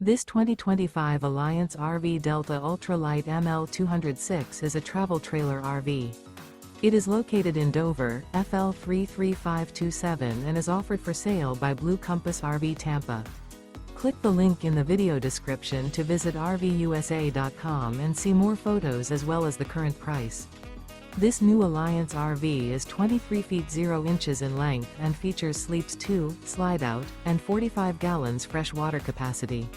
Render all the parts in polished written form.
This 2025 Alliance RV Delta Ultralight ML206 is a travel trailer RV. It is located in Dover, FL 33527 and is offered for sale by Blue Compass RV Tampa. Click the link in the video description to visit RVUSA.com and see more photos as well as the current price. This new Alliance RV is 23 feet 0 inches in length and features sleeps 2, Slideout, and 45 gallons fresh water capacity.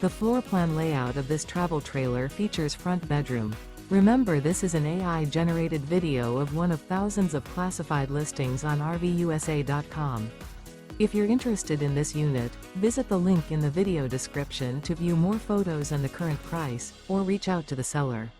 The floor plan layout of this travel trailer features front bedroom. Remember, this is an AI-generated video of one of thousands of classified listings on RVUSA.com. If you're interested in this unit, visit the link in the video description to view more photos and the current price, or reach out to the seller.